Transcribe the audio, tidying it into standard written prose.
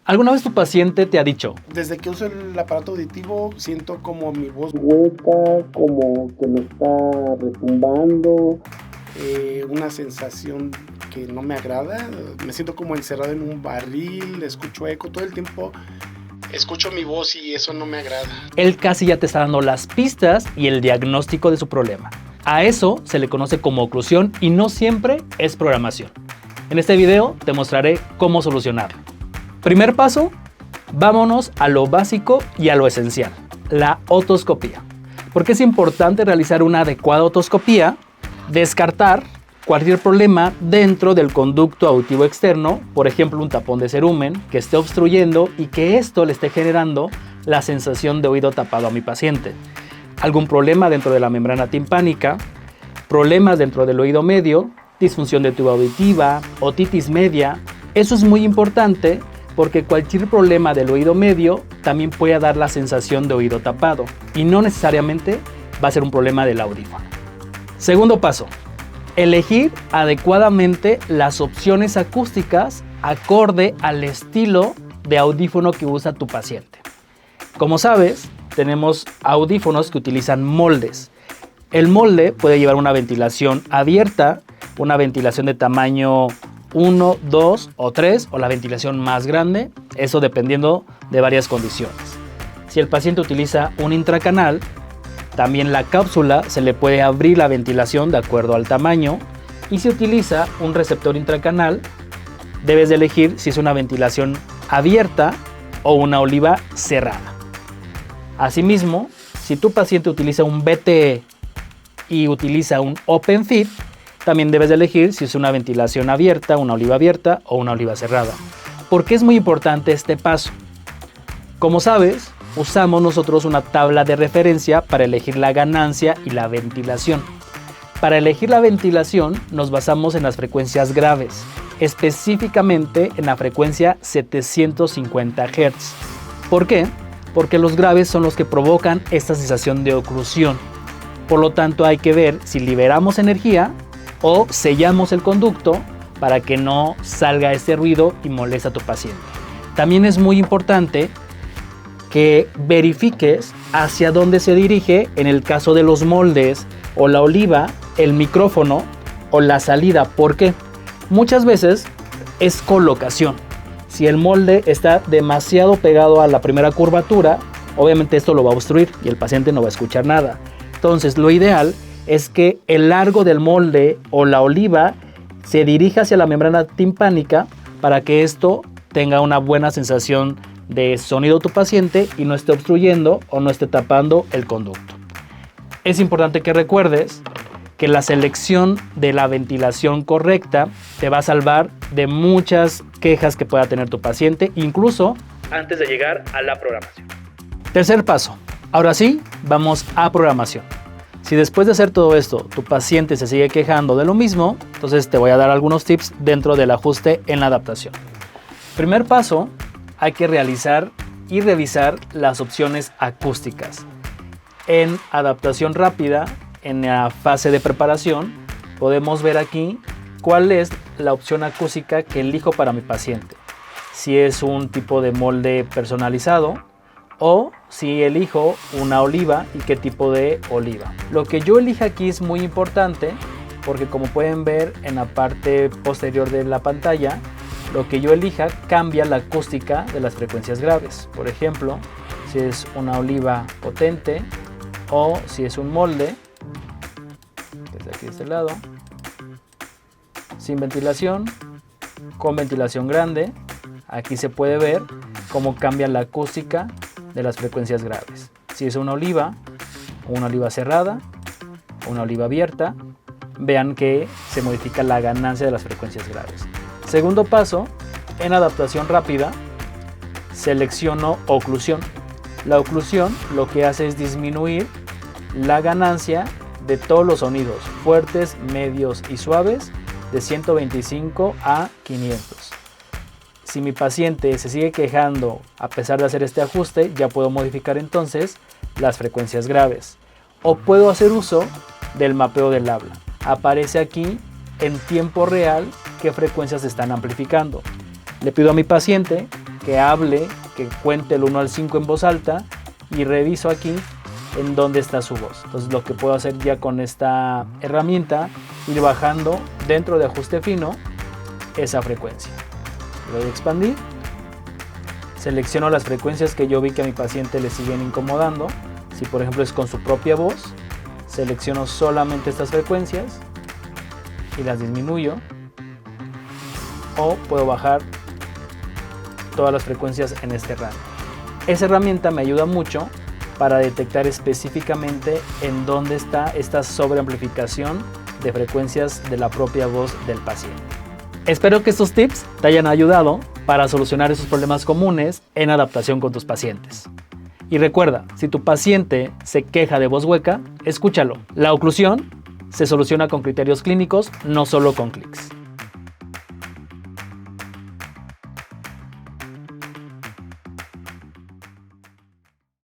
¿Alguna vez tu paciente te ha dicho? Desde que uso el aparato auditivo siento como mi voz hueca, como que me está retumbando, una sensación que no me agrada, me siento como encerrado en un barril, escucho eco todo el tiempo, escucho mi voz y eso no me agrada. Él casi ya te está dando las pistas y el diagnóstico de su problema. A eso se le conoce como oclusión y no siempre es programación. En este video te mostraré cómo solucionarlo. Primer paso, vámonos a lo básico y a lo esencial, la otoscopía. Porque es importante realizar una adecuada otoscopía, descartar cualquier problema dentro del conducto auditivo externo, por ejemplo un tapón de cerumen que esté obstruyendo y que esto le esté generando la sensación de oído tapado a mi paciente. Algún problema dentro de la membrana timpánica, problemas dentro del oído medio, disfunción de tuba auditiva, otitis media. Eso es muy importante porque cualquier problema del oído medio también puede dar la sensación de oído tapado y no necesariamente va a ser un problema del audífono. Segundo paso, elegir adecuadamente las opciones acústicas acorde al estilo de audífono que usa tu paciente. Como sabes, tenemos audífonos que utilizan moldes. El molde puede llevar una ventilación abierta, una ventilación de tamaño 1, 2 o 3 o la ventilación más grande, eso dependiendo de varias condiciones. Si el paciente utiliza un intracanal, también la cápsula se le puede abrir la ventilación de acuerdo al tamaño, y si utiliza un receptor intracanal, debes de elegir si es una ventilación abierta o una oliva cerrada. Asimismo, si tu paciente utiliza un VTE y utiliza un Open Fit, también debes de elegir si es una ventilación abierta, una oliva abierta o una oliva cerrada. ¿Por qué es muy importante este paso? Como sabes, usamos nosotros una tabla de referencia para elegir la ganancia y la ventilación. Para elegir la ventilación nos basamos en las frecuencias graves, específicamente en la frecuencia 750 Hz. ¿Por qué? Porque los graves son los que provocan esta sensación de oclusión. Por lo tanto, hay que ver si liberamos energía o sellamos el conducto para que no salga ese ruido y moleste a tu paciente. También es muy importante que verifiques hacia dónde se dirige, en el caso de los moldes o la oliva, el micrófono o la salida. ¿Por qué? Muchas veces es colocación. Si el molde está demasiado pegado a la primera curvatura, obviamente esto lo va a obstruir y el paciente no va a escuchar nada. Entonces, lo ideal es que el largo del molde o la oliva se dirija hacia la membrana timpánica para que esto tenga una buena sensación de sonido a tu paciente y no esté obstruyendo o no esté tapando el conducto. Es importante que recuerdes que la selección de la ventilación correcta te va a salvar de muchas quejas que pueda tener tu paciente, incluso antes de llegar a la programación. Tercer paso. Ahora sí, vamos a programación. Si después de hacer todo esto tu paciente se sigue quejando de lo mismo, entonces te voy a dar algunos tips dentro del ajuste en la adaptación. Primer paso, hay que realizar y revisar las opciones acústicas. En adaptación rápida, en la fase de preparación, podemos ver aquí cuál es la opción acústica que elijo para mi paciente. Si es un tipo de molde personalizado o si elijo una oliva y qué tipo de oliva. Lo que yo elija aquí es muy importante porque, como pueden ver en la parte posterior de la pantalla, lo que yo elija cambia la acústica de las frecuencias graves. Por ejemplo, si es una oliva potente o si es un molde, desde aquí de este lado, sin ventilación, con ventilación grande, aquí se puede ver cómo cambia la acústica de las frecuencias graves. Si es una oliva cerrada, una oliva abierta, vean que se modifica la ganancia de las frecuencias graves. Segundo paso, en adaptación rápida, selecciono oclusión. La oclusión lo que hace es disminuir la ganancia de todos los sonidos, fuertes, medios y suaves, de 125 a 500. Si mi paciente se sigue quejando a pesar de hacer este ajuste, ya puedo modificar entonces las frecuencias graves. O puedo hacer uso del mapeo del habla. Aparece aquí en tiempo real qué frecuencias se están amplificando. Le pido a mi paciente que hable, que cuente el 1 al 5 en voz alta y reviso aquí en dónde está su voz. Entonces lo que puedo hacer ya con esta herramienta, ir bajando dentro de ajuste fino esa frecuencia. Le doy a expandir, selecciono las frecuencias que yo vi que a mi paciente le siguen incomodando. Si por ejemplo es con su propia voz, selecciono solamente estas frecuencias y las disminuyo, o puedo bajar todas las frecuencias en este rango. Esa herramienta me ayuda mucho para detectar específicamente en dónde está esta sobreamplificación de frecuencias de la propia voz del paciente. Espero que estos tips te hayan ayudado para solucionar esos problemas comunes en adaptación con tus pacientes. Y recuerda, si tu paciente se queja de voz hueca, escúchalo. La oclusión se soluciona con criterios clínicos, no solo con clics.